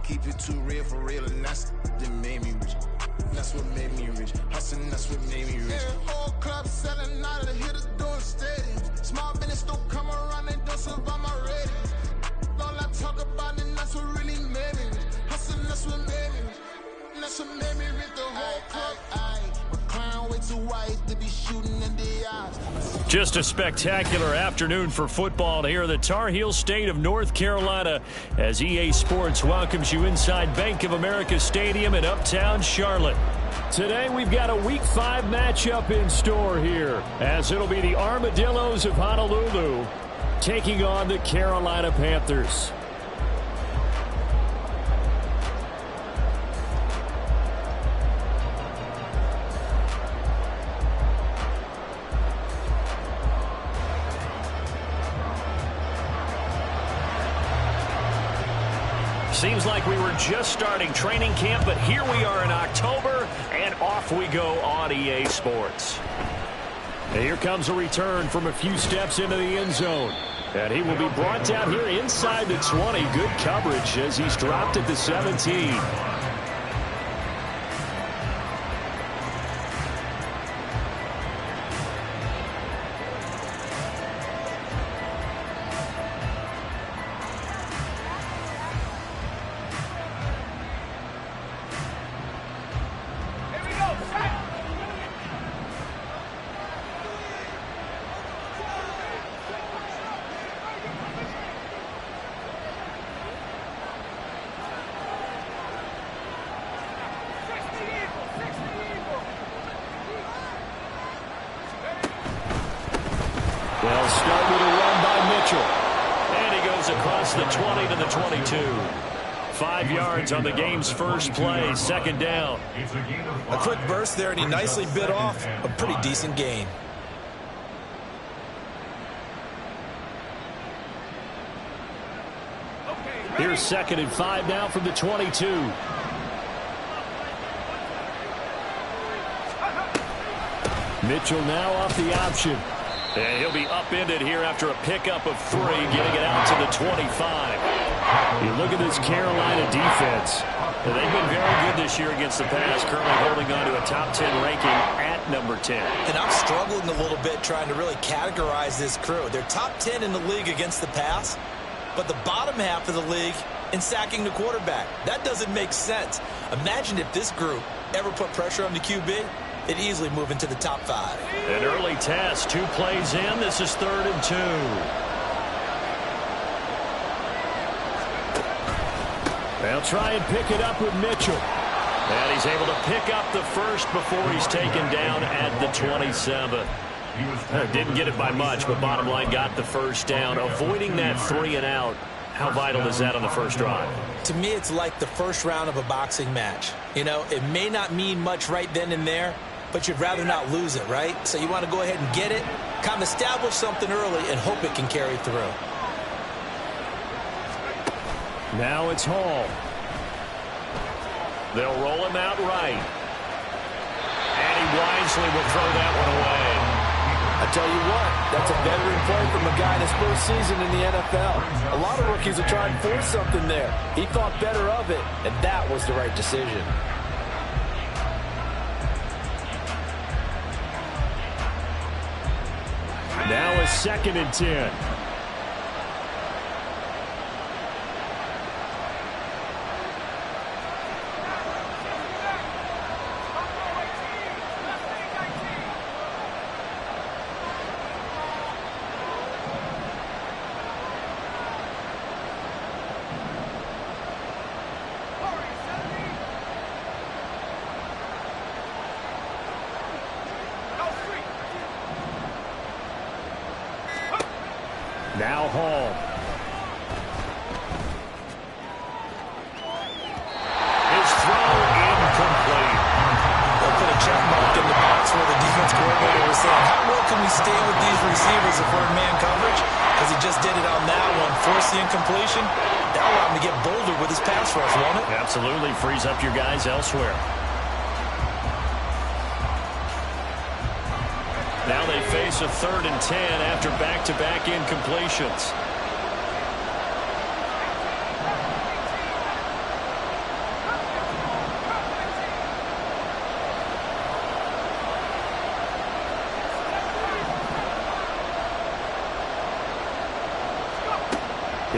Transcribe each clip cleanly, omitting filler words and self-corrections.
keep it too real for real, and that's that made me rich. That's what made me rich. Hustling, that's what made me rich. Yeah, whole club selling out of the hitters doing stadiums. Small business don't come around, they don't survive my ratings. All I talk about it, that's what really made me rich. Hustling, that's what made me rich. That's what made me rich. The whole club. My crown way too white to be shooting in the eyes. Just a spectacular afternoon for football here in the Tar Heel state of North Carolina as EA Sports welcomes you inside Bank of America Stadium in Uptown Charlotte. Today we've got a Week 5 matchup in store here as it'll be the Armadillos of Honolulu taking on the Carolina Panthers. Seems like we were just starting training camp, but here we are in October, and off we go on EA Sports. And here comes a return from a few steps into the end zone. And he will be brought down here inside the 20. Good coverage as he's dropped at the 17. Well, start with a run by Mitchell. And he goes across the 20 to the 22. 5 yards on the game's first play, second down. A quick burst there, and he nicely bit off a pretty decent gain. Here's 2nd and 5 now from the 22. Mitchell now off the option. And he'll be upended here after a pickup of 3, getting it out to the 25. You look at this Carolina defense. They've been very good this year against the pass, currently holding on to a top 10 ranking at number 10. And I'm struggling a little bit trying to really categorize this crew. They're top 10 in the league against the pass, but the bottom half of the league in sacking the quarterback. That doesn't make sense. Imagine if this group ever put pressure on the QB. They'd easily move into the top 5. An early test, 2 plays in. This is 3rd and 2. They'll try and pick it up with Mitchell. And he's able to pick up the first before he's taken down at the 27. Didn't get it by much, but bottom line got the first down. Avoiding that 3 and out. How vital is that on the first drive? To me, it's like the first round of a boxing match. You know, it may not mean much right then and there, but you'd rather not lose it, right? So you want to go ahead and get it, kind of establish something early, and hope it can carry through. Now it's Hall. They'll roll him out right. And he wisely will throw that one away. I tell you what, that's a veteran play from a guy in his first season in the NFL. A lot of rookies are trying to force something there. He thought better of it, and that was the right decision. Now a 2nd and 10. Now Hall. His throw incomplete. They'll put a check mark in the box where the defense coordinator was saying, how well can we stay with these receivers if we're in man coverage? Because he just did it on that one. Force the incompletion. That'll allow him to get bolder with his pass rush, won't it? Absolutely. Frees up your guys elsewhere. Now they face a 3rd and 10 after back-to-back incompletions.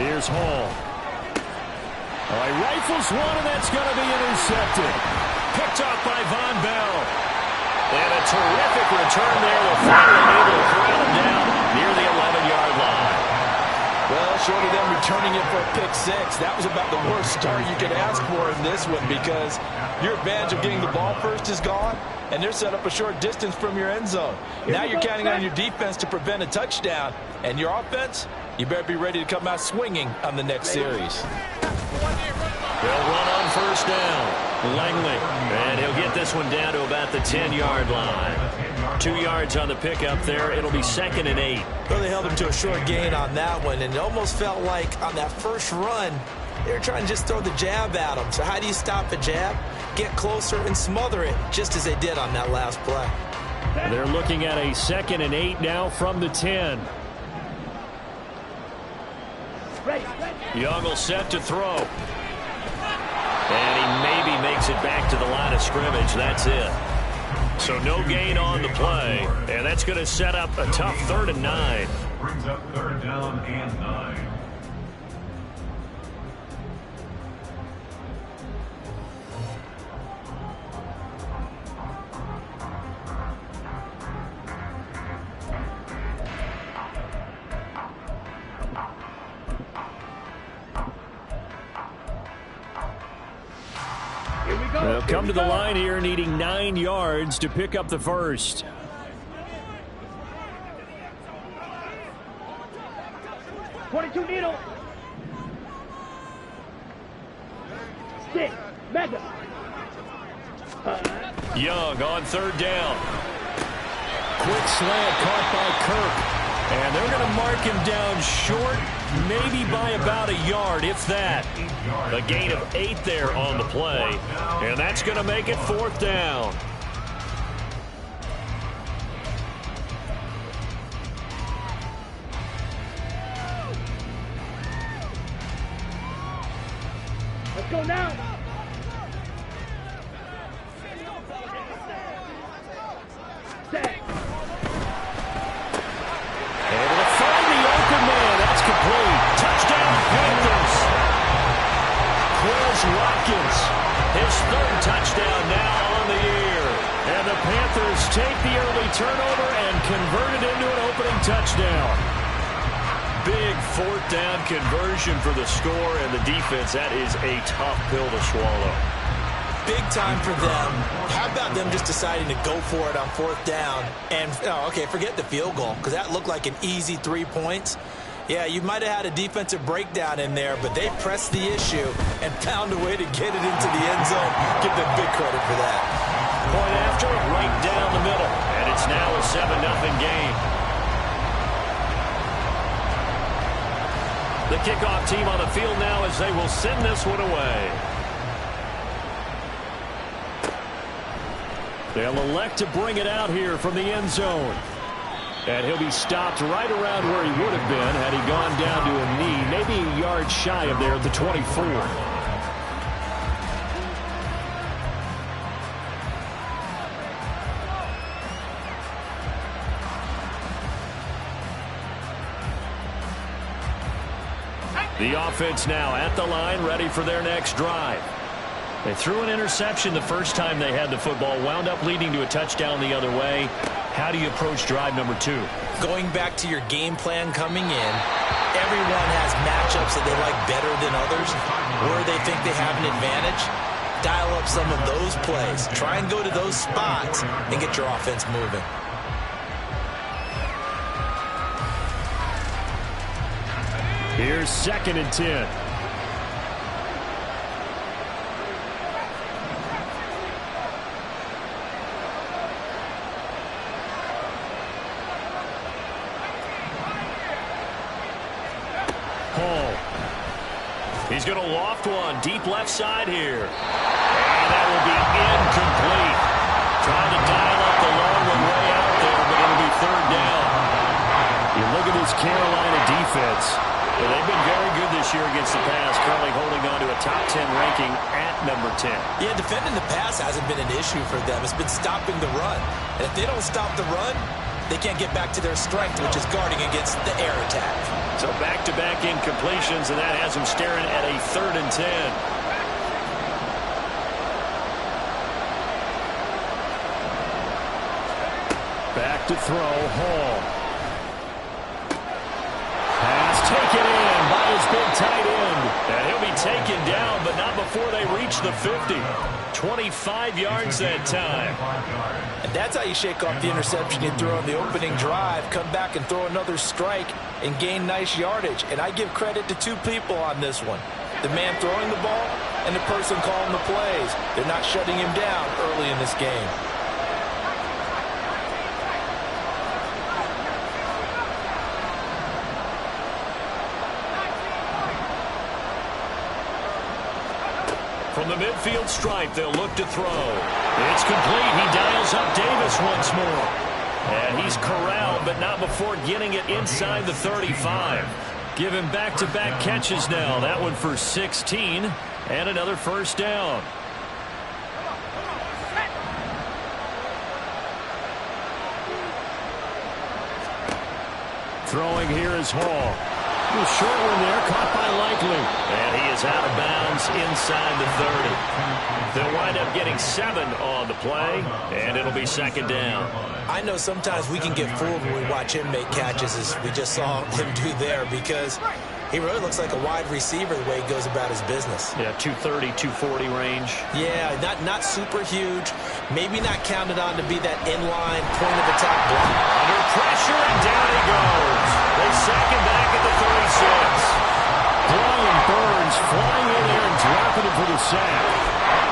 Here's Hall. Oh, he rifles one, and that's going to be intercepted. Picked off by Von Bell. And a terrific return there. They're finally able to corral him down near the 11-yard line. Well, short of them returning it for a pick six, that was about the worst start you could ask for in this one, because your advantage of getting the ball first is gone, and they're set up a short distance from your end zone. Now you're counting on your defense to prevent a touchdown, and your offense, you better be ready to come out swinging on the next series. They'll run on first down. Langley, and he'll get this one down to about the 10-yard line. 2 yards on the pickup there. It'll be 2nd and 8. Well, they held him to a short gain on that one, and it almost felt like on that first run, they were trying to just throw the jab at him. So how do you stop a jab? Get closer and smother it, just as they did on that last play. They're looking at a 2nd and 8 now from the 10. Young will set to throw. And he maybe makes it back to the line of scrimmage. That's it. So no gain on the play. And that's going to set up a tough 3rd and 9. Brings up 3rd down and 9. They'll come to the line here needing 9 yards to pick up the first. .22 needle. Stick. Mega. Young on 3rd down. Quick slant caught by Kirk. And they're going to mark him down short, maybe by about a yard, if that. A gain of 8 there on the play. And that's going to make it 4th down. Let's go now. Set. Able to find the open man. That's complete. Touchdown, Panthers. Quez Watkins, his 3rd touchdown now on the year. And the Panthers take the early turnover and convert it into an opening touchdown. Big 4th down conversion for the score, and the defense, that is a tough pill to swallow. Big time for them. How about them just deciding to go for it on 4th down? And, okay, forget the field goal, because that looked like an easy 3 points. Yeah, you might have had a defensive breakdown in there, but they pressed the issue and found a way to get it into the end zone. Give them big credit for that. Point after, right down the middle. And it's now a 7-0 game. The kickoff team on the field now as they will send this one away. They'll elect to bring it out here from the end zone. And he'll be stopped right around where he would have been had he gone down to a knee, maybe a yard shy of there at the 24. The offense now at the line, ready for their next drive. They threw an interception the first time they had the football, wound up leading to a touchdown the other way. How do you approach drive number 2? Going back to your game plan coming in, everyone has matchups that they like better than others, where they think they have an advantage. Dial up some of those plays. Try and go to those spots and get your offense moving. Here's 2nd and 10. Hall. He's going to loft one deep left side here. And that will be incomplete. Trying to dial up the long one way out there, but it'll be 3rd down. You look at this Carolina defense. Well, they've been very good this year against the pass, currently holding on to a top 10 ranking at number 10. Yeah, defending the pass hasn't been an issue for them. It's been stopping the run. And if they don't stop the run, they can't get back to their strength, which is guarding against the air attack. So back-to-back incompletions, and that has them staring at a 3rd and 10. Back to throw, Hall. Pass taken in by his big tight end. And he'll be taken down, but not before they reach the 50. 25 yards that time. And that's how you shake off the interception you throw on the opening drive, come back and throw another strike and gain nice yardage. And I give credit to 2 people on this one. The man throwing the ball and the person calling the plays. They're not shutting him down early in this game. From the midfield stripe, they'll look to throw. It's complete. He dials up Davis once more. And he's corralled, but not before getting it inside the 35. Give him back-to-back catches now. That one for 16 and another first down. Throwing here is Hall. A short one there, caught by Likely. And he is out of bounds inside the 30. They'll wind up getting 7 on the play, and it'll be 2nd down. I know sometimes we can get fooled when we watch him make catches, as we just saw him do there, because he really looks like a wide receiver the way he goes about his business. Yeah, 230, 240 range. Yeah, not super huge. Maybe not counted on to be that inline point-of-attack block. Under pressure, and down he goes. They sack him back at the 36. Brian Burns flying in there and dropping him for the sack.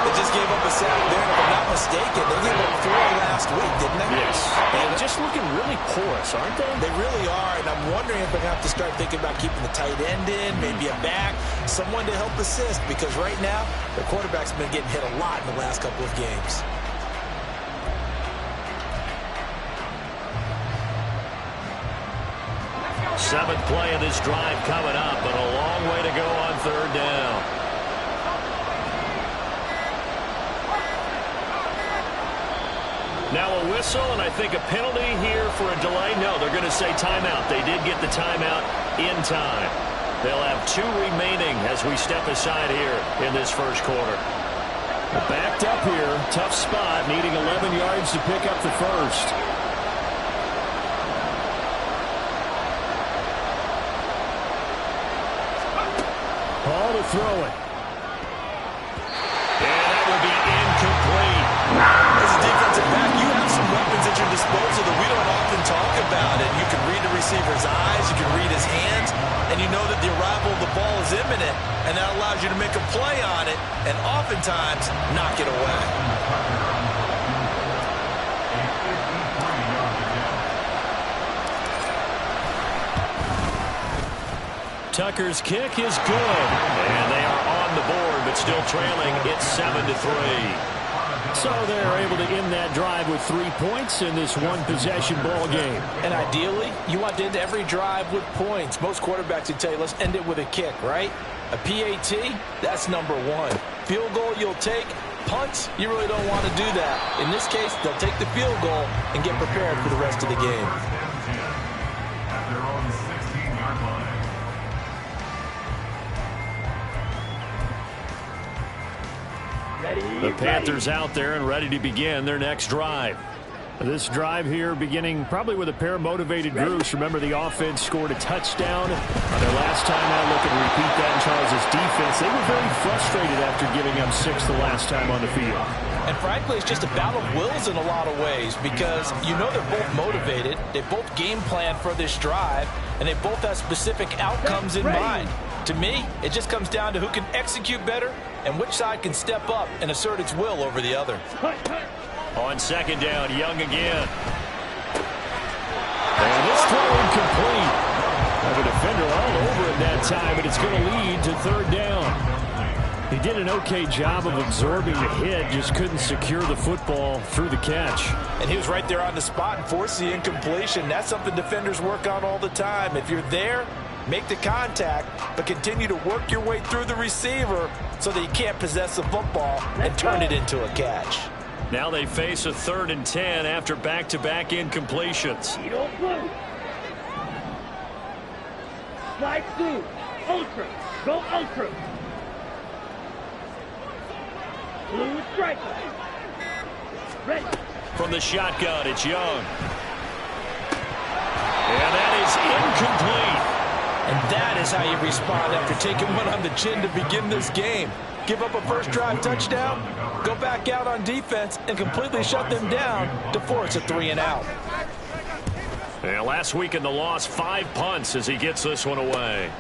They just gave up a sack there, if I'm not mistaken. They gave up 4 last week, didn't they? Yes. And just looking really porous, aren't they? They really are, and I'm wondering if they're going to have to start thinking about keeping the tight end in, maybe a back, someone to help assist, because right now, the quarterback's been getting hit a lot in the last couple of games. Seventh play of this drive coming up, but a long way to go on 3rd down. Now a whistle, and I think a penalty here for a delay. No, they're going to say timeout. They did get the timeout in time. They'll have 2 remaining as we step aside here in this first quarter. Backed up here, tough spot, needing 11 yards to pick up the first. Ball to throw it. And that will be incomplete. As a defensive back, you have some weapons at your disposal that we don't often talk about. And you can read the receiver's eyes, you can read his hands, and you know that the arrival of the ball is imminent, and that allows you to make a play on it and oftentimes knock it away. Tucker's kick is good, and they are on the board, but still trailing. It's 7-3. So they're able to end that drive with 3 points in this one-possession ball game. And ideally, you want to end every drive with points. Most quarterbacks would tell you, let's end it with a kick, right? A PAT, that's number 1. Field goal you'll take. Punts, you really don't want to do that. In this case, they'll take the field goal and get prepared for the rest of the game. The Panthers out there and ready to begin their next drive. This drive here beginning probably with a pair of motivated groups. Remember, the offense scored a touchdown on their last time out. Looking to repeat that in Charles' defense. They were very frustrated after giving up 6 the last time on the field. And frankly, it's just a battle of wills in a lot of ways, because you know they're both motivated. They both game plan for this drive, and they both have specific outcomes in mind. To me, it just comes down to who can execute better and which side can step up and assert its will over the other. On 2nd down, Young again. And this throw incomplete. Have a defender all over it that time, but it's going to lead to 3rd down. He did an okay job of absorbing the hit, just couldn't secure the football through the catch. And he was right there on the spot and forced the incompletion. That's something defenders work on all the time. If you're there, make the contact, but continue to work your way through the receiver so that you can't possess the football and turn it into a catch. Now they face a 3rd and 10 after back-to-back incompletions. Needle blue. Slide through. Ultra. Go ultra. Blue striker. Ready. From the shotgun, it's Young. And that is incomplete. And that is how you respond after taking one on the chin to begin this game. Give up a first drive touchdown, go back out on defense, and completely shut them down to force a 3-and-out. And last week in the loss, 5 punts as he gets this one away.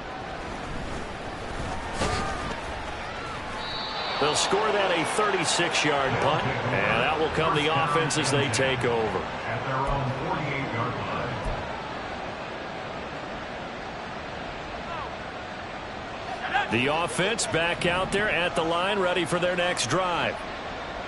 They'll score that a 36-yard punt, and that will come the offense as they take over. At their own 48-yard line. The offense back out there at the line, ready for their next drive.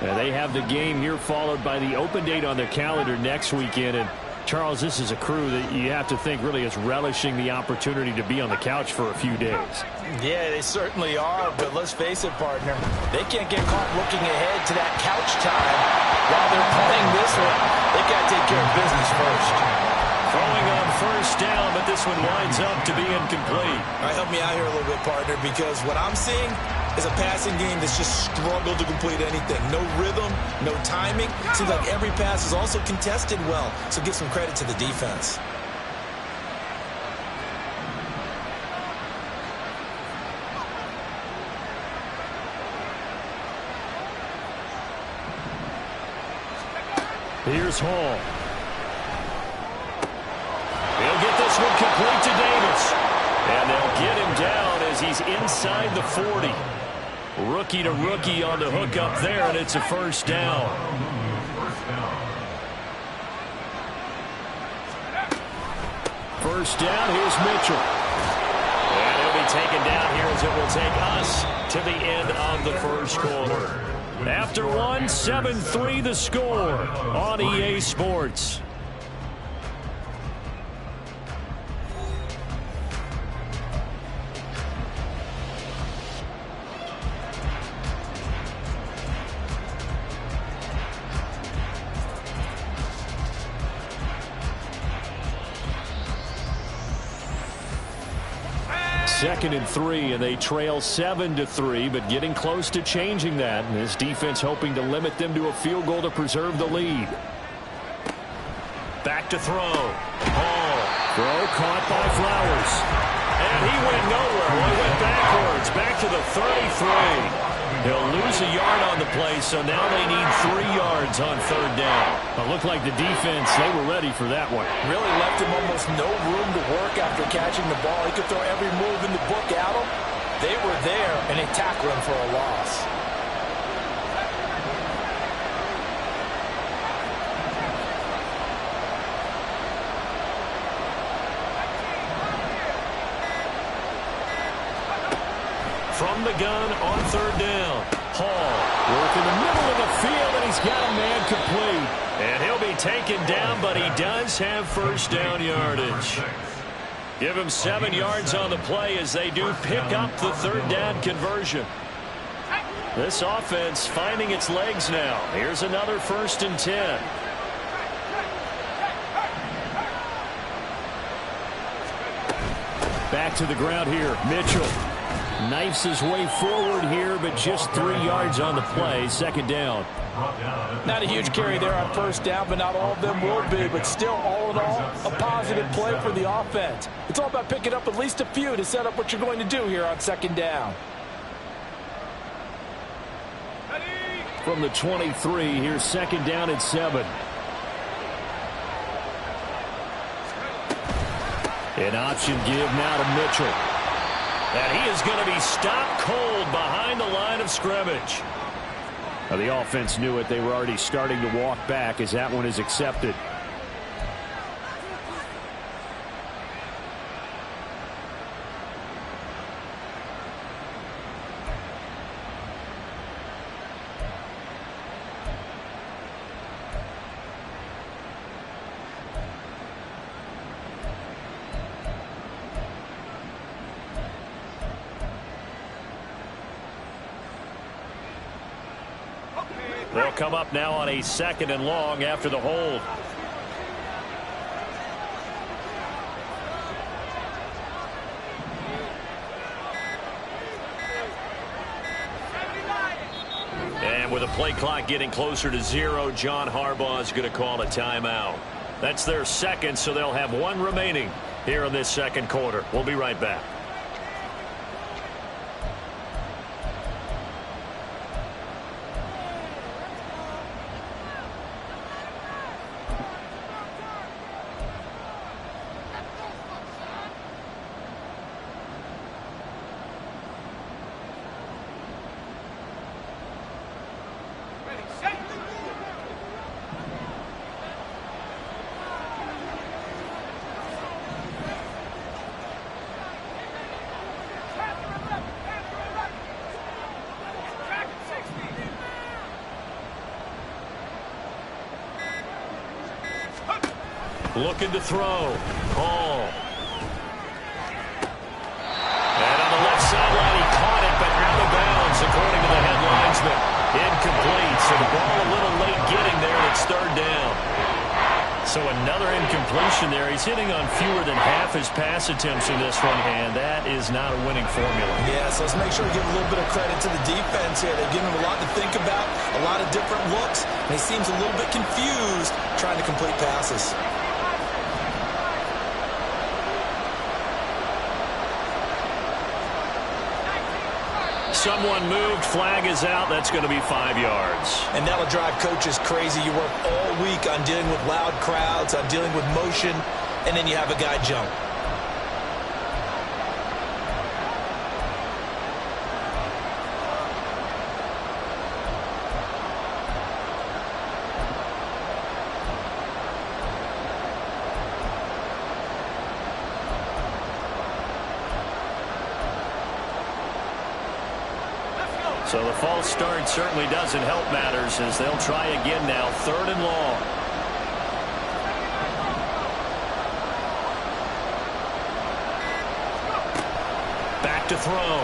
And they have the game here followed by the open date on their calendar next weekend. And Charles, this is a crew that you have to think really is relishing the opportunity to be on the couch for a few days. Yeah, they certainly are, but let's face it, partner. They can't get caught looking ahead to that couch time while they're playing this one. They've got to take care of business first. Throwing on first down, but this one winds up to be incomplete. All right, help me out here a little bit, partner, because what I'm seeing is a passing game that's just struggled to complete anything. No rhythm, no timing. Seems like every pass is also contested well, so give some credit to the defense. Here's Hall. He'll get this one complete to Davis. And they'll get him down as he's inside the 40. Rookie to rookie on the hook up there, and it's a first down. First down, here's Mitchell. And he'll be taken down here as it will take us to the end of the first quarter. After one, 7-3 the score on EA Sports. Second and 3, and they trail 7-3, but getting close to changing that. And this defense hoping to limit them to a field goal to preserve the lead. Back to throw. Hall. Throw caught by Flowers. And he went nowhere. Well, he went backwards. Back to the 33. He'll lose a yard on the play, so now they need 3 yards on third down. It looked like the defense, they were ready for that one. Really left him almost no room to work after catching the ball. He could throw every move in the book at him. They were there, and they tackled him for a loss. From the gun on third down. Hall work in the middle of the field, and he's got a man complete. And he'll be taken down, but he does have first down yardage. Give him 7 yards on the play as they do pick up the third down conversion. This offense finding its legs now. Here's another 1st and 10. Back to the ground here. Mitchell knifes his way forward here, but just 3 yards on the play. Second down. Not a huge carry there on first down, but not all of them will be. But still, all in all, a positive play for the offense. It's all about picking up at least a few to set up what you're going to do here on second down. From the 23, here's second down at 7. An option give now to Mitchell. And he is going to be stopped cold behind the line of scrimmage. Now, the offense knew it. They were already starting to walk back as that one is accepted. They'll come up now on a 2nd and long after the hold. And with the play clock getting closer to 0, John Harbaugh is going to call a timeout. That's their 2nd, so they'll have 1 remaining here in this 2nd quarter. We'll be right back. Looking to throw. Hall. And on the left sideline, he caught it, but out of bounds, according to the head linesman. Incomplete, so the ball a little late getting there, and it's 3rd down. So another incompletion there. He's hitting on fewer than half his pass attempts in this one, and that is not a winning formula. Yeah, so let's make sure we give a little bit of credit to the defense here. They've given him a lot to think about, a lot of different looks, and he seems a little bit confused trying to complete passes. Someone moved. Flag is out. That's going to be 5 yards. And that'll drive coaches crazy. You work all week on dealing with loud crowds, on dealing with motion, and then you have a guy jump. So the false start certainly doesn't help matters as they'll try again now. 3rd and long. Back to throw.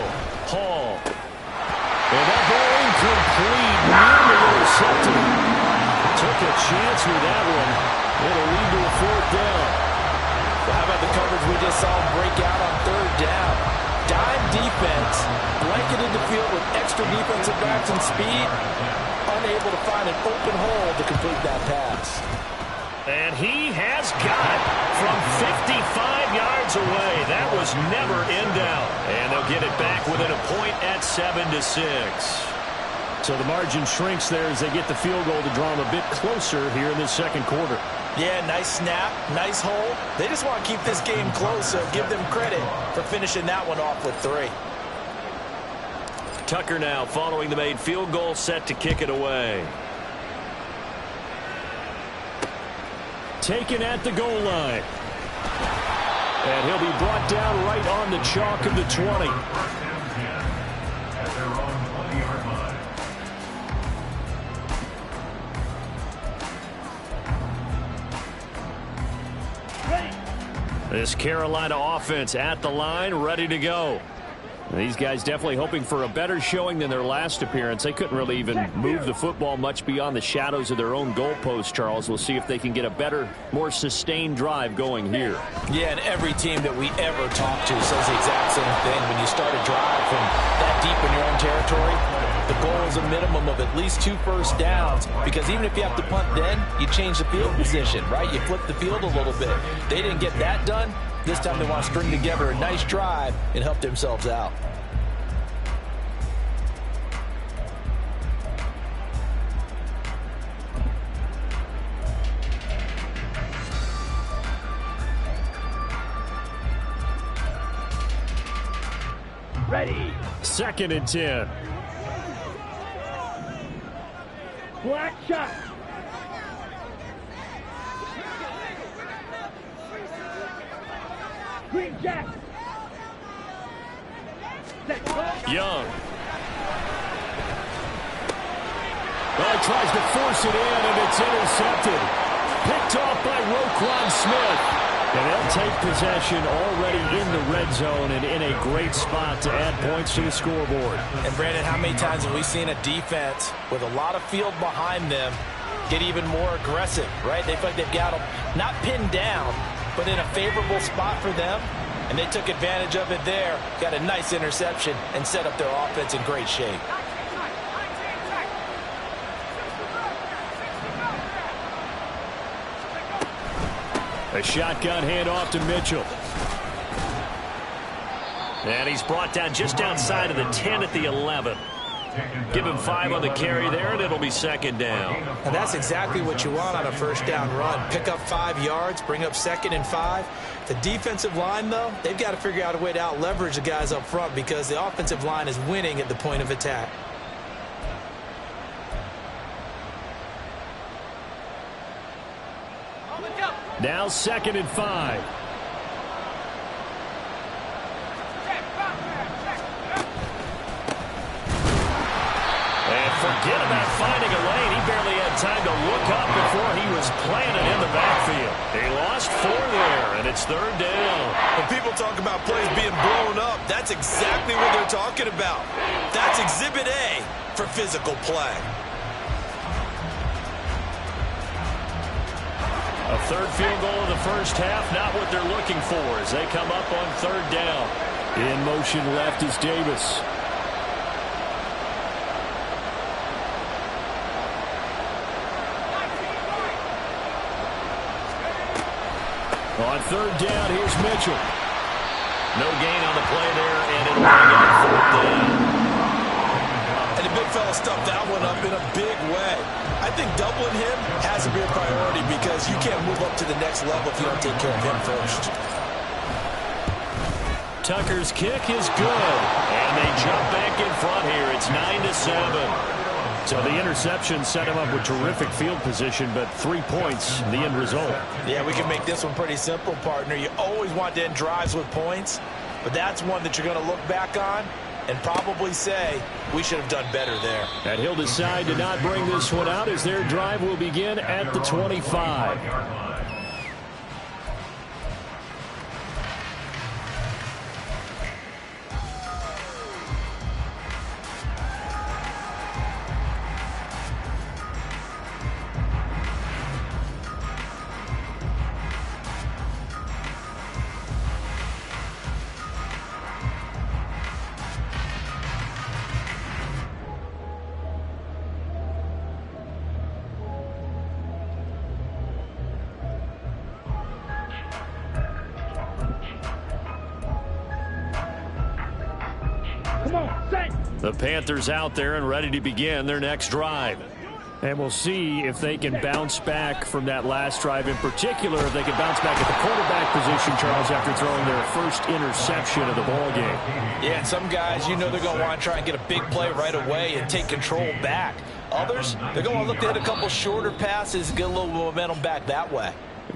Hall. And that ball incomplete. Nearly intercepted. Took a chance with that one. It'll lead to a 4th down. Well, how about the coverage we just saw break out on 3rd down? Dime defense, blanketed the field with extra defensive backs and speed, unable to find an open hole to complete that pass. And he has got it from 55 yards away. That was never in doubt. And they'll get it back within a point at 7-6. So the margin shrinks there as they get the field goal to draw them a bit closer here in this 2nd quarter. Yeah, nice snap, nice hole. They just want to keep this game close, so give them credit for finishing that one off with 3. Tucker now following the made field goal, set to kick it away. Taken at the goal line. And he'll be brought down right on the chalk of the 20. At their own 20-yard line. This Carolina offense at the line, ready to go. These guys definitely hoping for a better showing than their last appearance. They couldn't really even move the football much beyond the shadows of their own goalpost, Charles. We'll see if they can get a better, more sustained drive going here. Yeah, and every team that we ever talk to says the exact same thing. When you start a drive from that deep in your own territory, the goal is a minimum of at least 2 first downs, because even if you have to punt then, you change the field position, right? You flip the field a little bit. They didn't get that done. This time they want to string together a nice drive and help themselves out. Ready. 2nd and 10. Black shot. Green jack. Set. Young. Well, he tries to force it in, and it's intercepted. Picked off by Roquan Smith. And they'll take possession already in the red zone and in a great spot to add points to the scoreboard. And, Brandon, how many times have we seen a defense with a lot of field behind them get even more aggressive, right? They feel like they've got them not pinned down, but in a favorable spot for them. And they took advantage of it there, got a nice interception, and set up their offense in great shape. A shotgun handoff to Mitchell. And he's brought down just outside of the 10 at the 11. Give him 5 on the carry there, and it'll be second down. And that's exactly what you want on a first down run. Pick up 5 yards, bring up 2nd and 5. The defensive line, though, they've got to figure out a way to out-leverage the guys up front because the offensive line is winning at the point of attack. Now 2nd and 5. And forget about finding a lane. He barely had time to look up before he was planted in the backfield. He lost 4 there, and it's 3rd down. When people talk about plays being blown up, that's exactly what they're talking about. That's Exhibit A for physical play. A 3rd field goal of the first half, not what they're looking for as they come up on 3rd down. In motion left is Davis. On 3rd down, here's Mitchell. No gain on the play there, and it'll bring up 4th down. And the big fella stuffed that one up in a big way. I think doubling him has to be a priority because you can't move up to the next level if you don't take care of him first. Tucker's kick is good, and they jump back in front here. It's 9-7. So the interception set him up with terrific field position, but 3 points, the end result. Yeah, we can make this one pretty simple, partner. You always want to end drives with points, but that's one that you're going to look back on and probably say, we should have done better there. And he'll decide to not bring this one out as their drive will begin at the 25. The Panthers out there and ready to begin their next drive. And we'll see if they can bounce back from that last drive in particular, if they can bounce back at the quarterback position, Charles, after throwing their first interception of the ball game. Yeah, and some guys, you know they're going to want to try and get a big play right away and take control back. Others, they're going to look to hit a couple shorter passes and get a little momentum back that way.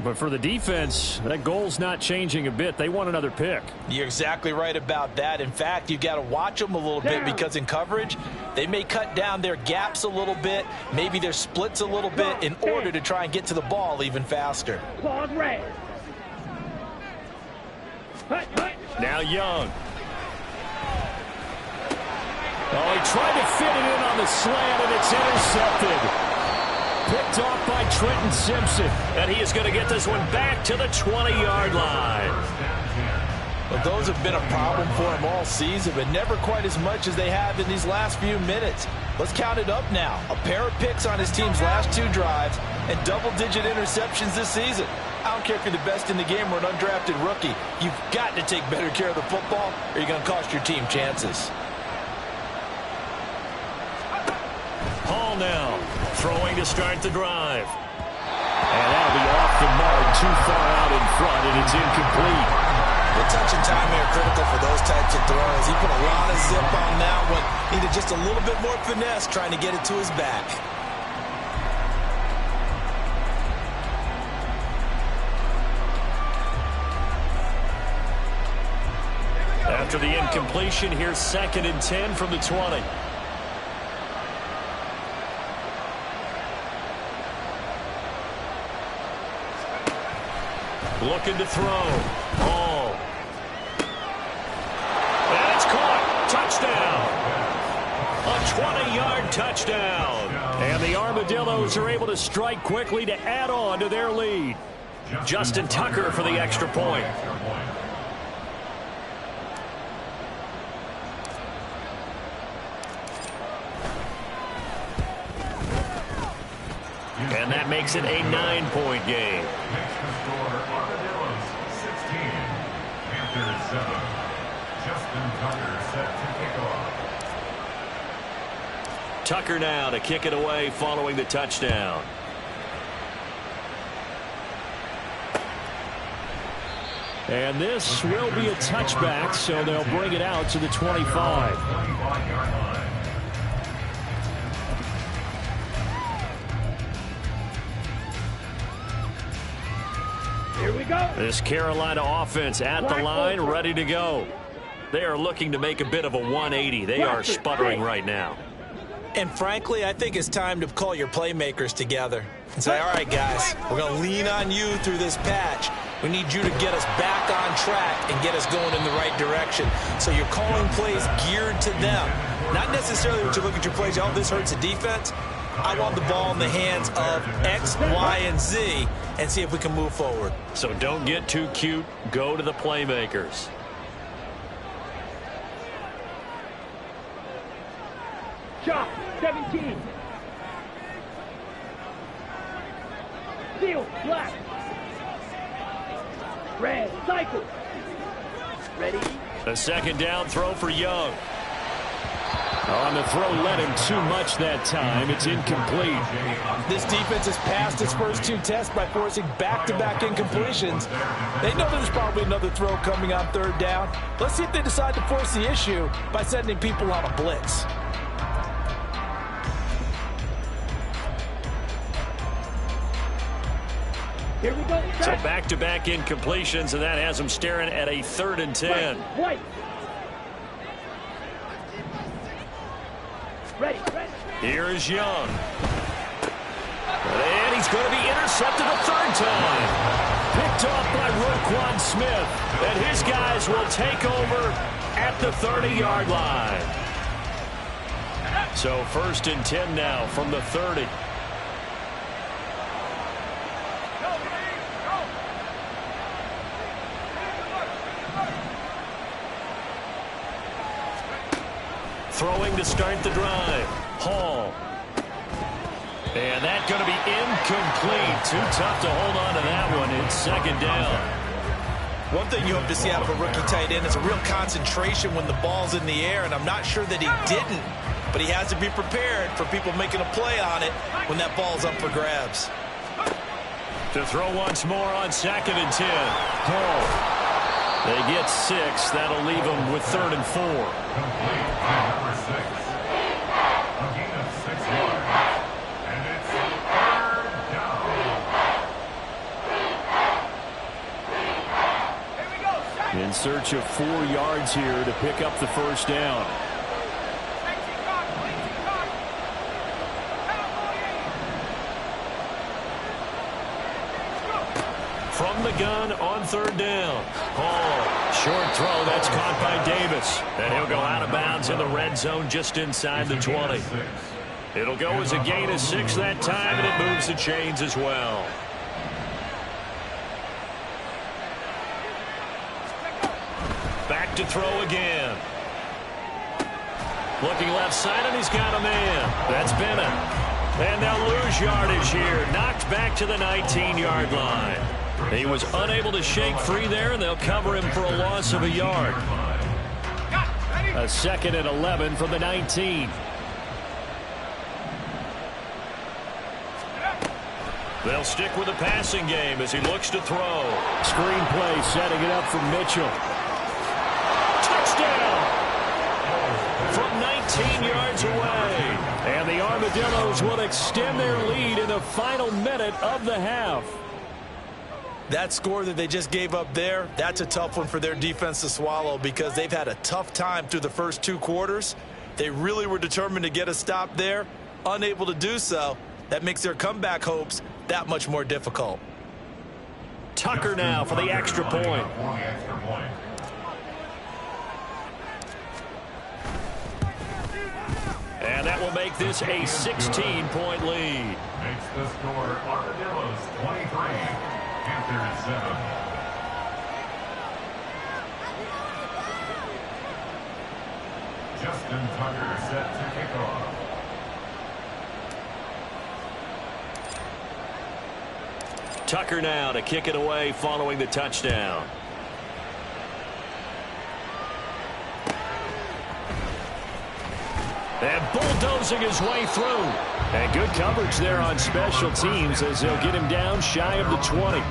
But for the defense, that goal's not changing a bit. They want another pick. You're exactly right about that. In fact, you've got to watch them a little bit because in coverage, they may cut down their gaps a little bit, maybe their splits a little bit in order to try and get to the ball even faster. Now Young. Oh, he tried to fit it in on the slant, and it's intercepted. Picked off by Trenton Simpson. And he is going to get this one back to the 20-yard line. Well, those have been a problem for him all season, but never quite as much as they have in these last few minutes. Let's count it up now. A pair of picks on his team's last 2 drives and double-digit interceptions this season. I don't care if you're the best in the game or an undrafted rookie. You've got to take better care of the football or you're going to cost your team chances. Hall now throwing to start the drive. And that'll be off the mark, too far out in front, and it's incomplete. The touch and time are critical for those types of throws. He put a lot of zip on that one. Needed just a little bit more finesse trying to get it to his back. After the incompletion, here's 2nd and 10 from the 20. Looking to throw. Ball. And it's caught. Touchdown. A 20-yard touchdown. And the Armadillos are able to strike quickly to add on to their lead. Justin Tucker for the extra point. And that makes it a 9-point game. Extra score, Armadillos 16, Panthers 7. Justin Tucker set to kick off. Tucker now to kick it away following the touchdown. And this will be a touchback, so they'll bring it out to the 25. 25-yard line. Here we go. This Carolina offense at the line, ready to go. They are looking to make a bit of a 180. They are sputtering right now. And frankly, I think it's time to call your playmakers together and say, all right, guys, we're going to lean on you through this patch. We need you to get us back on track and get us going in the right direction. So you're calling plays geared to them. Not necessarily when you look at your plays, oh, this hurts the defense. I want the ball in the hands of X, Y, and Z and see if we can move forward. So don't get too cute. Go to the playmakers. Shot, 17. Field, black. Red, cycle. Ready? A second down throw for Young. On the throw, led him too much that time. It's incomplete. This defense has passed its first two tests by forcing back-to-back incompletions. They know there's probably another throw coming on third down. Let's see if they decide to force the issue by sending people on a blitz. Here we go. So back-to-back incompletions, and that has them staring at a 3rd and 10. White. Ready. Here is Young. And he's going to be intercepted a 3rd time. Picked off by Roquan Smith. And his guys will take over at the 30-yard line. So 1st and 10 now from the 30. Throwing to start the drive. Hall. And that's going to be incomplete. Too tough to hold on to that one. It's 2nd down. One thing you hope to see out of a rookie tight end is a real concentration when the ball's in the air, and I'm not sure that he didn't, but he has to be prepared for people making a play on it when that ball's up for grabs. To throw once more on 2nd and 10. Hall. They get 6. That'll leave them with 3rd and 4. Complete to number 6. A gain of 6 yards. And it's 3rd down. In search of 4 yards here to pick up the 1st down. From the gun on 3rd down. Hall, short throw, that's caught by Davis. And he'll go out of bounds in the red zone just inside the 20. It'll go as a gain of 6 that time, and it moves the chains as well. Back to throw again. Looking left side, and he's got a man. That's Bennett. And they'll lose yardage here. Knocked back to the 19-yard line. He was unable to shake free there, and they'll cover him for a loss of a yard. A 2nd and 11 from the 19. They'll stick with the passing game as he looks to throw. Screen play setting it up for Mitchell. Touchdown! From 19 yards away. And the Armadillos will extend their lead in the final minute of the half. That score that they just gave up there, that's a tough one for their defense to swallow because they've had a tough time through the first 2 quarters. They really were determined to get a stop there, unable to do so. That makes their comeback hopes that much more difficult. Tucker now for the extra point. And that will make this a 16-point lead. Makes the score Armadillos 23, Panthers 7. Justin Tucker set to kick off. Tucker now to kick it away following the touchdown. And bulldozing his way through. And good coverage there on special teams as they'll get him down shy of the 20.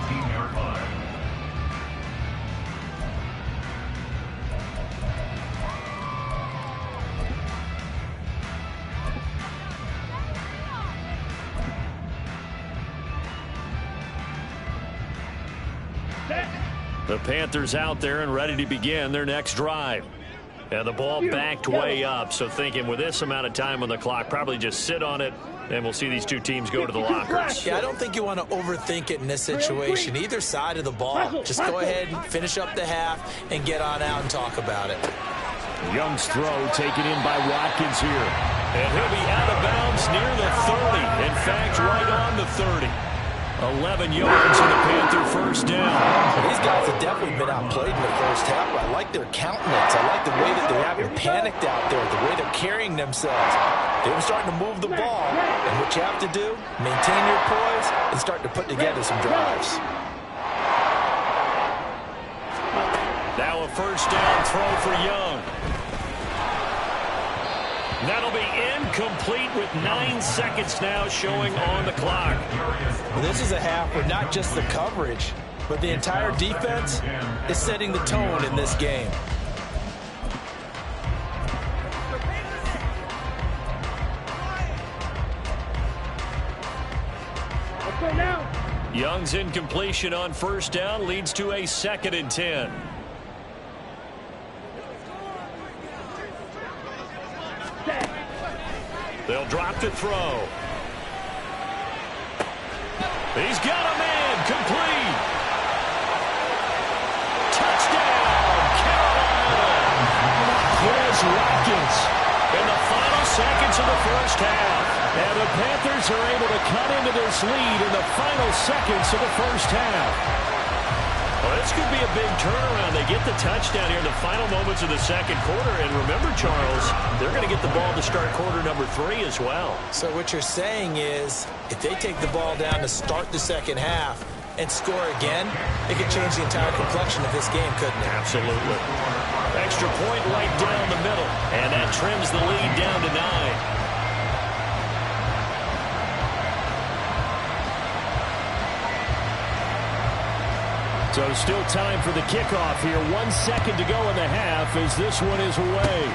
The Panthers out there and ready to begin their next drive. And the ball backed way up, so thinking with this amount of time on the clock, probably just sit on it, and we'll see these two teams go to the lockers. Yeah, I don't think you want to overthink it in this situation, either side of the ball. Just go ahead and finish up the half and get on out and talk about it. Young's throw taken in by Watkins here. And he'll be out of bounds near the 30. In fact, right on the 30. 11 yards and the Panther first down. These guys have definitely been outplayed in the first half. I like their countenance. I like the way that they're acting panicked out there, the way they're carrying themselves. They were starting to move the ball. And what you have to do, maintain your poise and start to put together some drives. Now a first down throw for Young. That'll be incomplete with 9 seconds now showing on the clock. Well, this is a half where not just the coverage, but the entire defense is setting the tone in this game. Let's go now. Young's incompletion on first down leads to a 2nd and 10. They'll drop to throw. He's got a man, complete. Touchdown, Carolina. Here's Watkins in the final seconds of the first half. And the Panthers are able to cut into this lead in the final seconds of the first half. Well, this could be a big turnaround. They get the touchdown here in the final moments of the second quarter. And remember, Charles, they're going to get the ball to start quarter number 3 as well. So what you're saying is if they take the ball down to start the second half and score again, it could change the entire complexion of this game, couldn't it? Absolutely. Extra point right down the middle. And that trims the lead down to 9. So still time for the kickoff here. 1 second to go in the half as this one is away.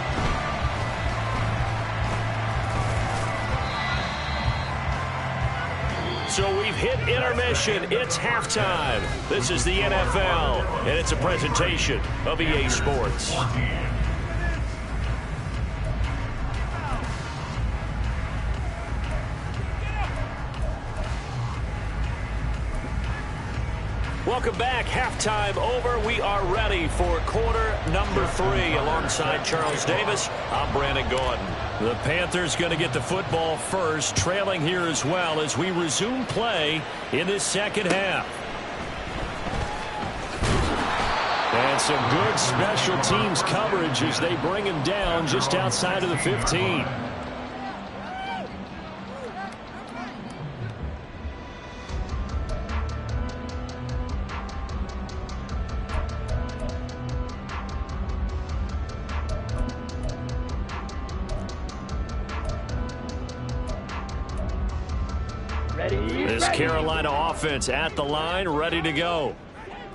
So we've hit intermission. It's halftime. This is the NFL, and it's a presentation of EA Sports. Welcome back. Halftime over. We are ready for quarter number 3. Alongside Charles Davis, I'm Brandon Gordon. The Panthers going to get the football first, trailing here as well as we resume play in this second half. And some good special teams coverage as they bring him down just outside of the 15. This Carolina offense at the line, ready to go.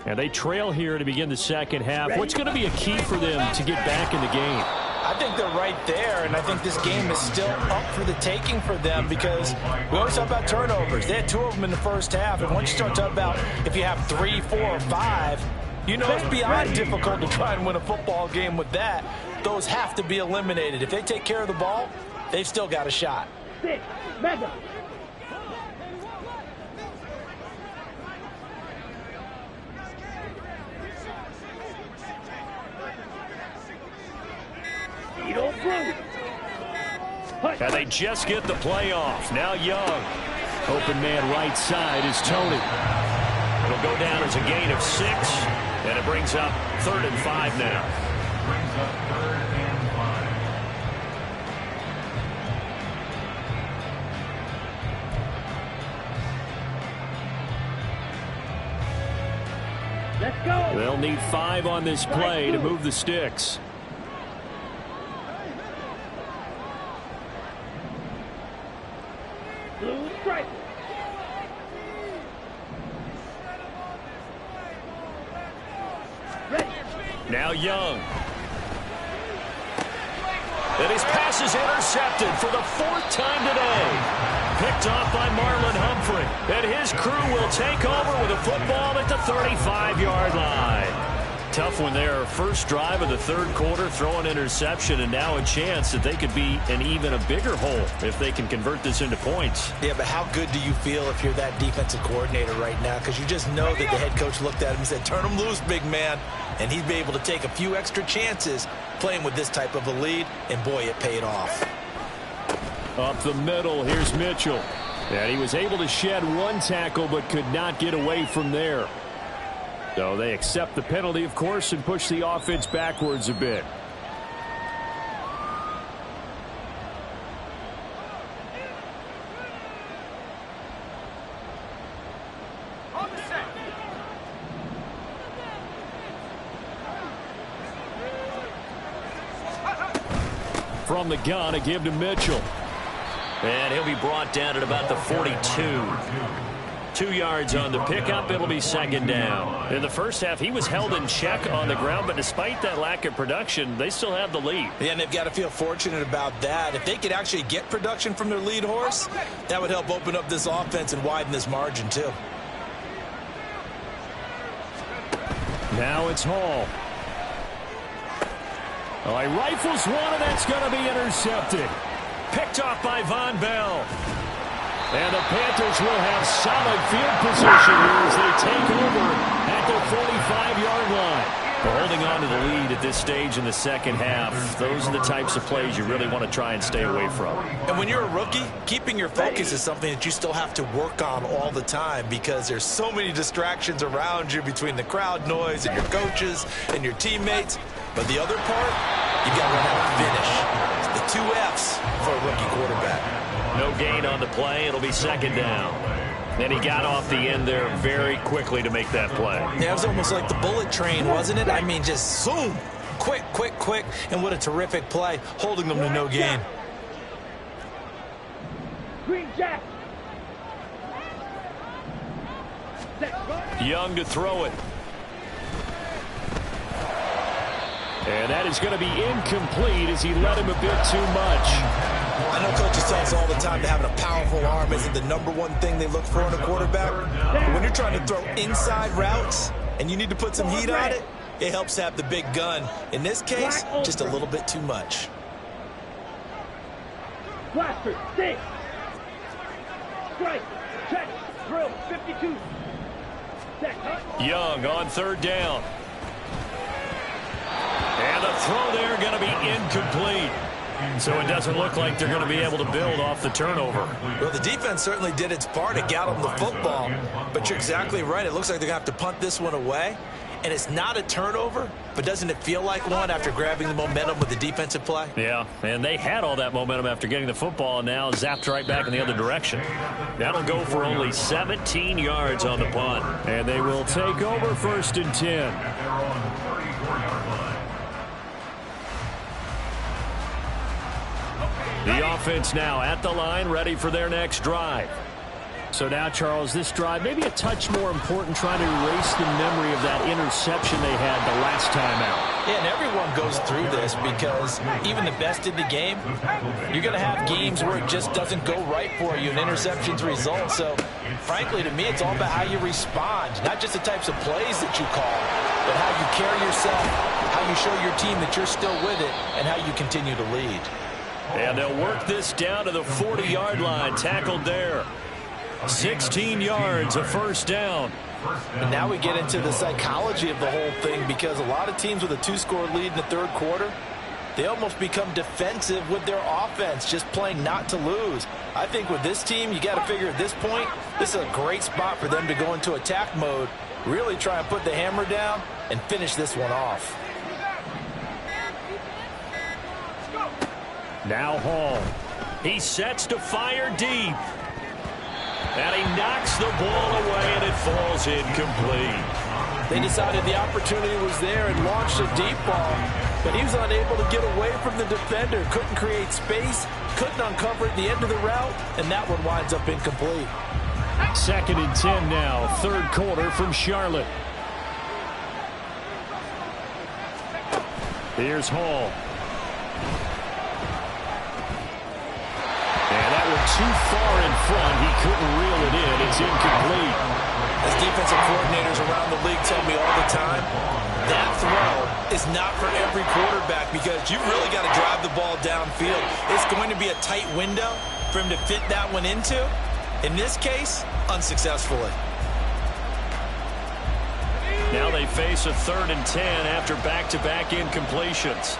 And they trail here to begin the second half. What's going to be a key for them to get back in the game? I think they're right there, and I think this game is still up for the taking for them because we always talk about turnovers. They had 2 of them in the first half, and once you start talking about if you have 3, 4, or 5, you know it's beyond difficult to try and win a football game with that. Those have to be eliminated. If they take care of the ball, they've still got a shot. 6, Madden. And they just get the play off. Now Young. Open man right side is Tony. It'll go down as a gain of 6. And it brings up 3rd and 5 now. Brings up 3rd and 5. Let's go. They'll need 5 on this play to move the sticks. Blue stripe. Ready. Now Young. And his pass is intercepted for the 4th time today. Picked off by Marlon Humphrey. And his crew will take over with a football at the 35-yard line. Tough one there. First drive of the 3rd quarter, throw an interception, and now a chance that they could be an even a bigger hole if they can convert this into points. Yeah, but how good do you feel if you're that defensive coordinator right now? Because you just know that the head coach looked at him and said, turn him loose, big man. And he'd be able to take a few extra chances playing with this type of a lead, and boy, it paid off. Up the middle, here's Mitchell. And he was able to shed 1 tackle but could not get away from there. So they accept the penalty, of course, and push the offense backwards a bit. From the gun, a give to Mitchell. And he'll be brought down at about the 42. 2 yards on the pickup. It'll be 2nd down. In the first half, he was held in check on the ground, but despite that lack of production, they still have the lead. Yeah, and they've got to feel fortunate about that. If they could actually get production from their lead horse, that would help open up this offense and widen this margin, too. Now it's Hall. Oh, he rifles one, and that's going to be intercepted. Picked off by Von Bell. And the Panthers will have solid field position here as they take over at the 45-yard line. They're holding on to the lead at this stage in the second half. Those are the types of plays you really want to try and stay away from. And when you're a rookie, keeping your focus is something that you still have to work on all the time because there's so many distractions around you between the crowd noise and your coaches and your teammates. But the other part, you've got to learn how to finish. It's the 2 F's for a rookie quarterback. No gain on the play. It'll be 2nd down. And he got off the end there very quickly to make that play. Yeah, it was almost like the bullet train, wasn't it? I mean, just zoom. Quick, quick, quick. And what a terrific play, holding them to no gain. Green Jack. Young to throw it. And that is going to be incomplete as he let him a bit too much. I know coaches tell us all the time that having a powerful arm isn't the #1 thing they look for in a quarterback. But when you're trying to throw inside routes and you need to put some heat on it, it helps have the big gun. In this case, just a little bit too much. Blaster, six. Strike, check, drill, 52. Young on 3rd down. And the throw there going to be incomplete. So it doesn't look like they're going to be able to build off the turnover. Well, the defense certainly did its part to get them the football. But you're exactly right. It looks like they're going to have to punt this one away. And it's not a turnover, but doesn't it feel like one after grabbing the momentum with the defensive play? Yeah, and they had all that momentum after getting the football and now zapped right back in the other direction. That'll go for only 17 yards on the punt. And they will take over 1st and 10. The offense now at the line, ready for their next drive. So now, Charles, this drive maybe a touch more important, trying to erase the memory of that interception they had the last time out. Yeah, and everyone goes through this because even the best in the game, you're going to have games where it just doesn't go right for you and interceptions result. So, frankly, to me, it's all about how you respond, not just the types of plays that you call, but how you carry yourself, how you show your team that you're still with it, and how you continue to lead. And they'll work this down to the 40-yard line, tackled there. 16 yards, a 1st down. And now we get into the psychology of the whole thing because a lot of teams with a 2-score lead in the 3rd quarter, they almost become defensive with their offense, just playing not to lose. I think with this team, you got to figure at this point, this is a great spot for them to go into attack mode, really try and put the hammer down and finish this one off. Now Hall. He sets to fire deep. And he knocks the ball away, and it falls incomplete. They decided the opportunity was there and launched a deep ball, but he was unable to get away from the defender. Couldn't create space, couldn't uncover at the end of the route, and that one winds up incomplete. 2nd and 10 now, 3rd quarter from Charlotte. Here's Hall. And that one too far in front. He couldn't reel it in. It's incomplete. As defensive coordinators around the league tell me all the time, that throw is not for every quarterback because you've really got to drive the ball downfield. It's going to be a tight window for him to fit that one into. In this case, unsuccessfully. Now they face a 3rd and 10 after back-to-back incompletions.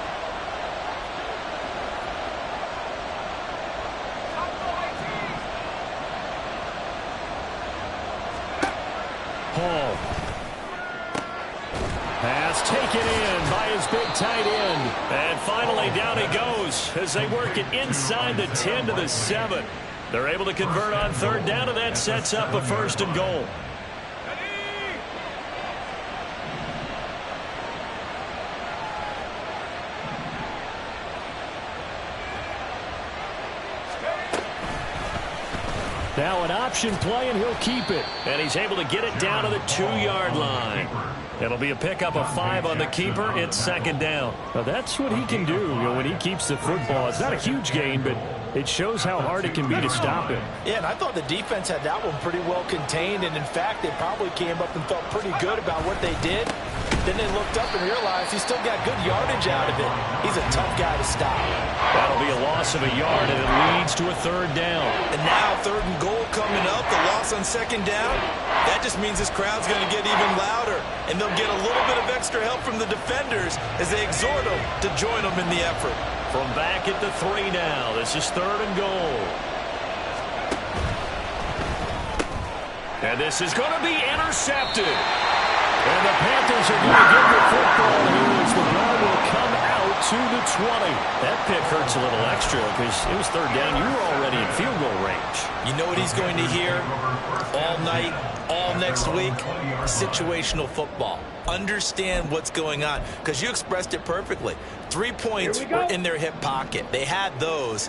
Hall. Pass taken in by his big tight end. And finally down he goes as they work it inside the 10 to the 7. They're able to convert on 3rd down, and that sets up a 1st and goal. Now an option play, and he'll keep it. And he's able to get it down to the 2-yard line. It'll be a pickup of 5 on the keeper. It's 2nd down. Now that's what he can do, when he keeps the football. It's not a huge gain, but it shows how hard it can be to stop him. Yeah, and I thought the defense had that one pretty well contained, and in fact, they probably came up and felt pretty good about what they did. Then they looked up and realized he still got good yardage out of it. He's a tough guy to stop. That'll be a loss of a yard, and it leads to a 3rd down. And now 3rd and goal coming up, the loss on 2nd down. That just means this crowd's going to get even louder, and they'll get a little bit of extra help from the defenders as they exhort them to join them in the effort. From back at the 3 now, this is 3rd and goal. And this is going to be intercepted. And the Panthers are going to get the football here as the ball will come out to the 20. That pick hurts a little extra because it was 3rd down. You were already in field goal range. You know what he's going to hear all night, all next week? Situational football. Understand what's going on because you expressed it perfectly. 3 points were in their hip pocket. They had those.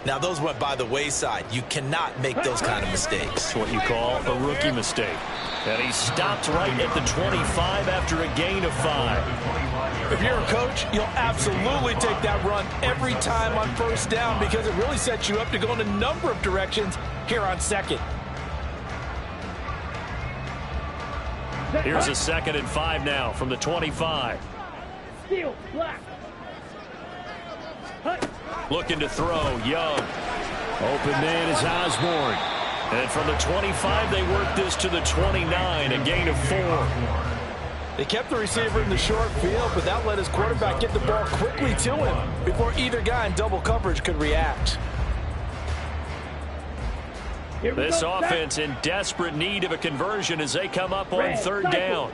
Now, those went by the wayside. You cannot make those kind of mistakes. It's what you call a rookie mistake. And he stopped right at the 25 after a gain of 5. If you're a coach, you'll absolutely take that run every time on 1st down because it really sets you up to go in a number of directions here on 2nd. Here's a 2nd and 5 now from the 25. Steal, black. Looking to throw, Young. Open man is Osborne. And from the 25, they work this to the 29, a gain of 4. They kept the receiver in the short field, but that let his quarterback get the ball quickly to him before either guy in double coverage could react. This offense in desperate need of a conversion as they come up on 3rd down.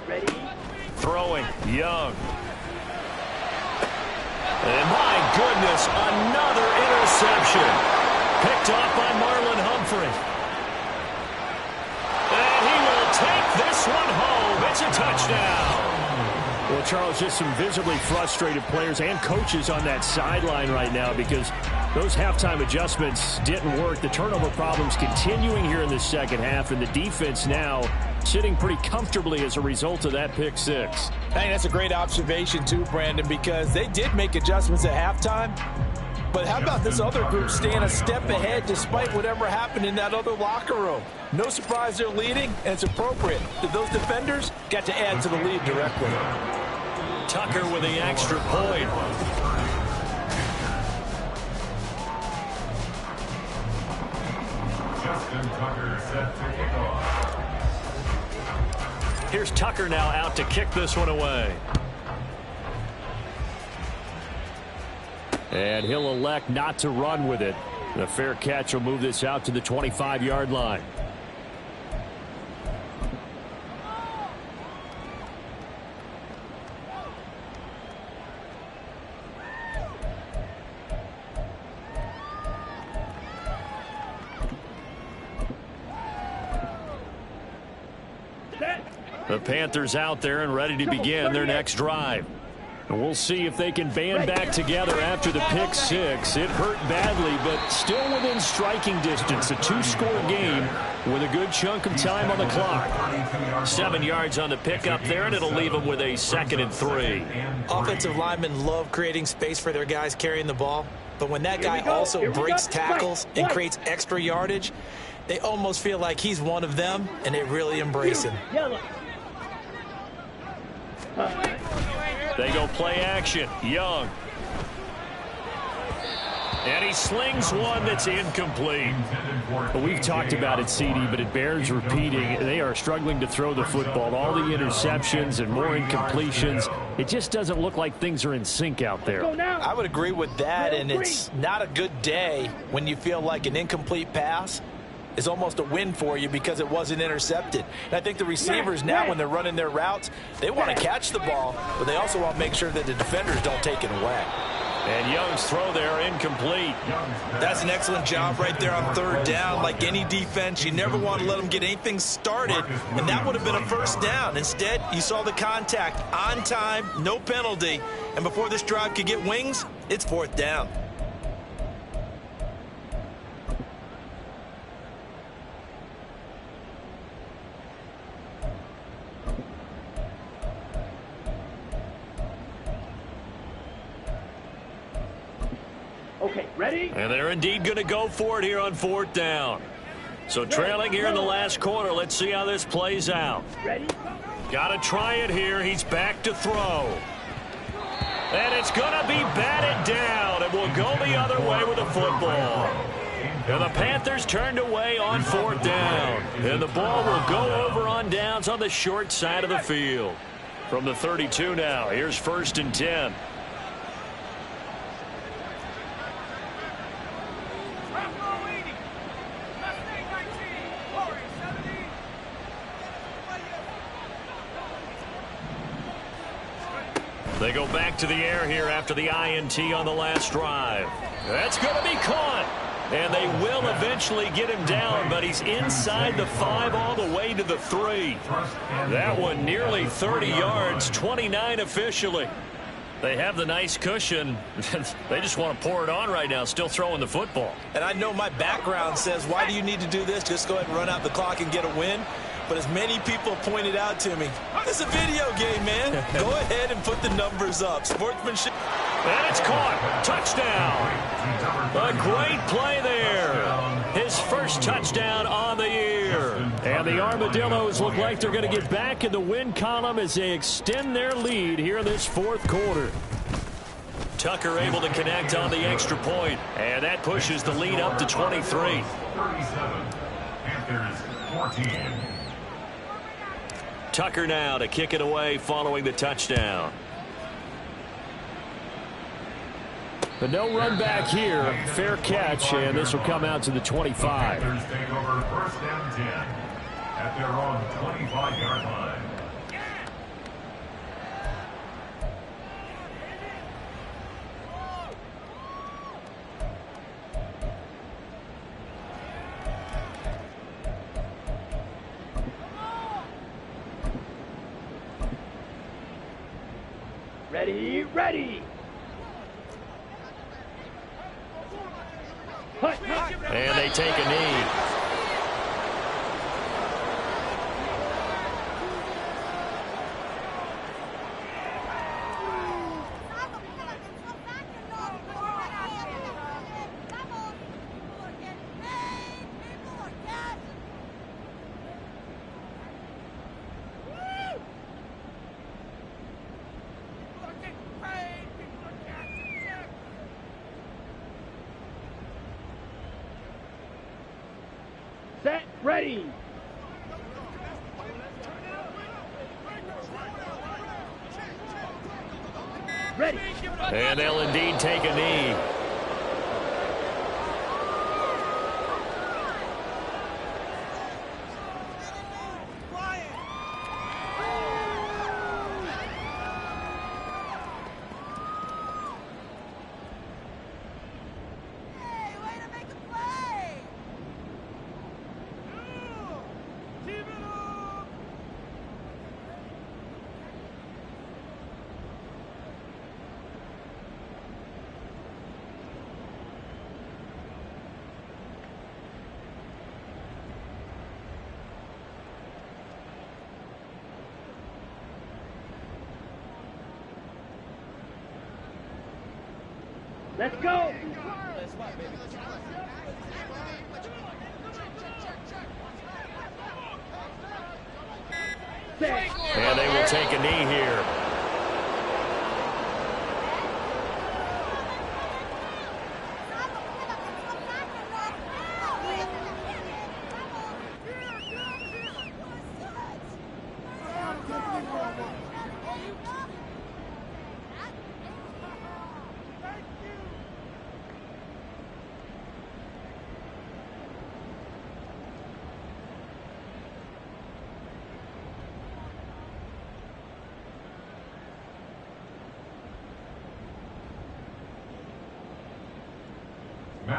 Ready? Throwing, Young. And my goodness, another interception. Picked off by Marlon Humphrey. And he will take this one home. It's a touchdown. Well, Charles, just some visibly frustrated players and coaches on that sideline right now because those halftime adjustments didn't work. The turnover problems continuing here in the 2nd half, and the defense now sitting pretty comfortably as a result of that pick 6. I think that's a great observation too, Brandon, because they did make adjustments at halftime. But how about this other group staying a step ahead despite whatever happened in that other locker room? No surprise they're leading, and it's appropriate that those defenders got to add to the lead directly. Tucker with the extra point. Justin Tucker set to kick off. Here's Tucker now out to kick this one away. And he'll elect not to run with it. The fair catch will move this out to the 25-yard line. The Panthers out there and ready to begin their next drive. And we'll see if they can band back together after the pick six. It hurt badly, but still within striking distance. A two-score game with a good chunk of time on the clock. 7 yards on the pickup there, and it'll leave them with a 2nd and 3. Offensive linemen love creating space for their guys carrying the ball. But when that guy also breaks tackles and creates extra yardage, they almost feel like he's one of them, and they really embrace him. They go play action. Young. And he slings one that's incomplete. Well, we've talked about it, CD, but it bears repeating. They are struggling to throw the football. All the interceptions and more incompletions. It just doesn't look like things are in sync out there. I would agree with that, and it's not a good day when you feel like an incomplete pass is almost a win for you because it wasn't intercepted. And I think the receivers now, when they're running their routes, they want to catch the ball, but they also want to make sure that the defenders don't take it away. And Young's throw there incomplete. That's an excellent job right there on 3rd down. Like any defense, you never want to let them get anything started, and that would have been a 1st down. Instead, you saw the contact on time, no penalty, and before this drive could get wings, it's 4th down. Okay, ready? And they're indeed going to go for it here on 4th down. So trailing here in the last quarter. Let's see how this plays out. Ready? Got to try it here. He's back to throw. And it's going to be batted down. And we'll go the other way with the football. And the Panthers turned away on 4th down. And the ball will go over on downs on the short side of the field. From the 32 now, here's 1st and 10. They go back to the air here after the INT on the last drive. That's going to be caught. And they will eventually get him down, but he's inside the 5 all the way to the 3. That one nearly 30 yards, 29 officially. They have the nice cushion. They just want to pour it on right now, still throwing the football. And I know my background says, why do you need to do this? Just go ahead and run out the clock and get a win. But as many people pointed out to me, it's a video game, man. Go ahead and put the numbers up. Sportsmanship. And it's caught. Touchdown. A great play there. His first touchdown on the year. And the Armadillos look like they're going to get back in the win column as they extend their lead here in this 4th quarter. Tucker able to connect on the extra point. And that pushes the lead up to 23. 37. Panthers 14. Tucker now to kick it away following the touchdown. But no run back here. Fair catch, and this will come out to the 25. Panthers take over 1st and 10 at their own 25-yard line. Ready, ready. And they take a knee. Set, ready. ready. And they'll indeed take a knee. Let's go. And they will take a knee here.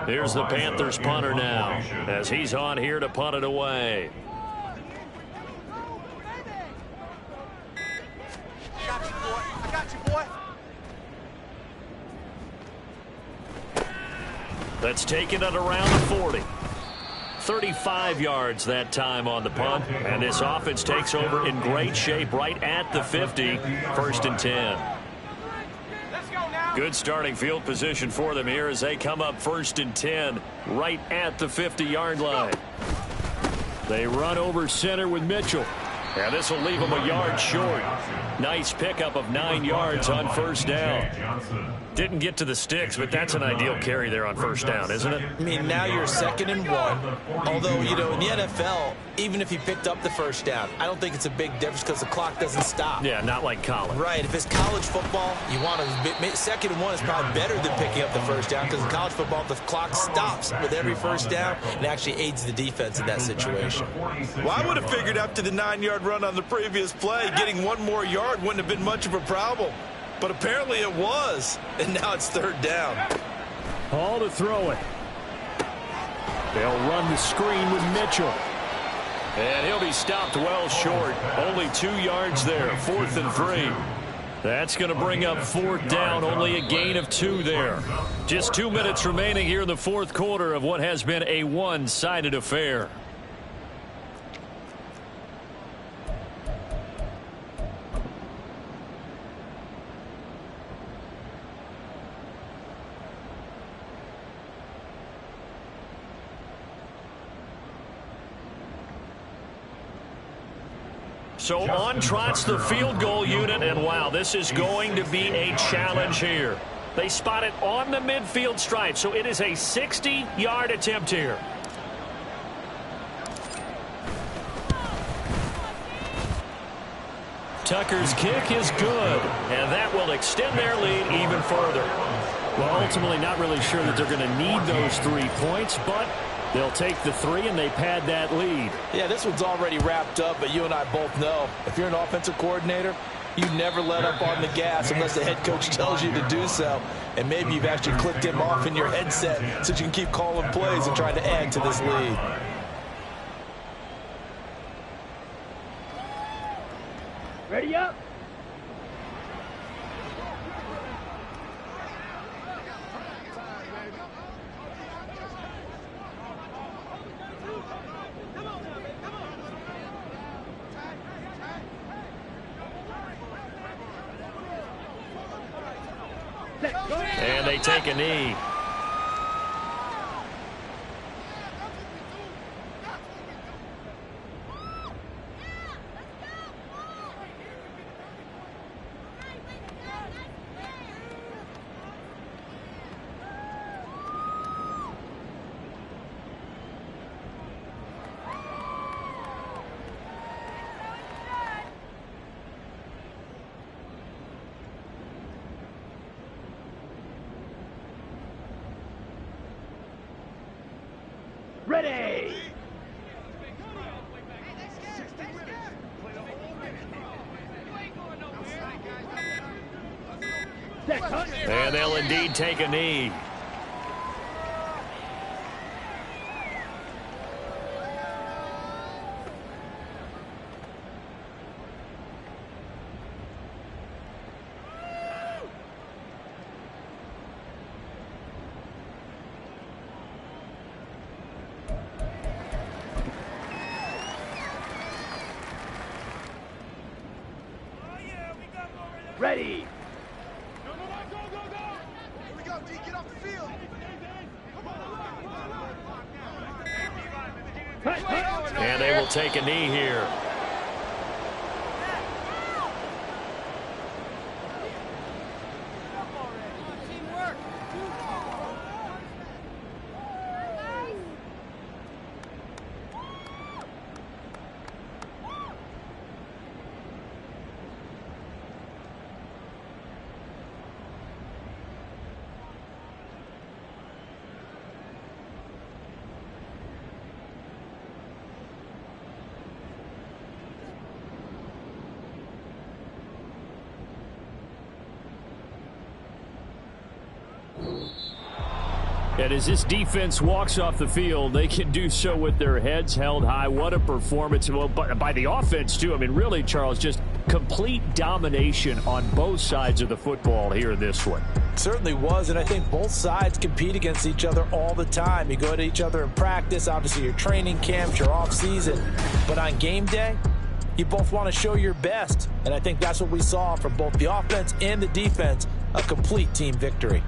Here's the Panthers punter now, as he's on here to punt it away. I got you, boy. That's taken at around the 40. 35 yards that time on the punt, and this offense takes over in great shape right at the 50, 1st and 10. Good starting field position for them here as they come up 1st and 10 right at the 50-yard line. They run over center with Mitchell. And this will leave them a yard short. Nice pickup of 9 yards on 1st down. Didn't get to the sticks, but that's an ideal carry there on 1st down, isn't it? I mean, now you're 2nd and 1. Although, you know, in the NFL, even if he picked up the 1st down, I don't think it's a big difference because the clock doesn't stop. Yeah, not like college. Right. If it's college football, you want to 2nd and 1 is probably better than picking up the 1st down because in college football, the clock stops with every 1st down and actually aids the defense in that situation. Well, I would have figured after the 9-yard run on the previous play, getting 1 more yard wouldn't have been much of a problem. But apparently it was, and now it's 3rd down. All to throw it. They'll run the screen with Mitchell. And he'll be stopped well short. Only 2 yards there, 4th and 3. That's going to bring up 4th down, only a gain of 2 there. Just 2 minutes remaining here in the 4th quarter of what has been a one-sided affair. So on trots the field goal unit, and wow, this is going to be a challenge here. They spot it on the midfield stripe, so it is a 60-yard attempt here. Tucker's kick is good, and that will extend their lead even further. Well, ultimately not really sure that they're going to need those 3 points, but they'll take the 3 and they pad that lead. Yeah, this one's already wrapped up, but you and I both know if you're an offensive coordinator, you never let up on the gas unless the head coach tells you to do so. And maybe you've actually clicked him off in your headset so you can keep calling plays and trying to add to this lead. Ready up. And they take a knee. Ready! And they'll indeed take a knee. Ready! And they will take a knee here. And as this defense walks off the field, they can do so with their heads held high. What a performance. Well, by the offense, too. I mean, really, Charles, just complete domination on both sides of the football here in this one. Certainly was, and I think both sides compete against each other all the time. You go to each other in practice, obviously your training camps, your off-season. But on game day, you both want to show your best. And I think that's what we saw from both the offense and the defense, a complete team victory.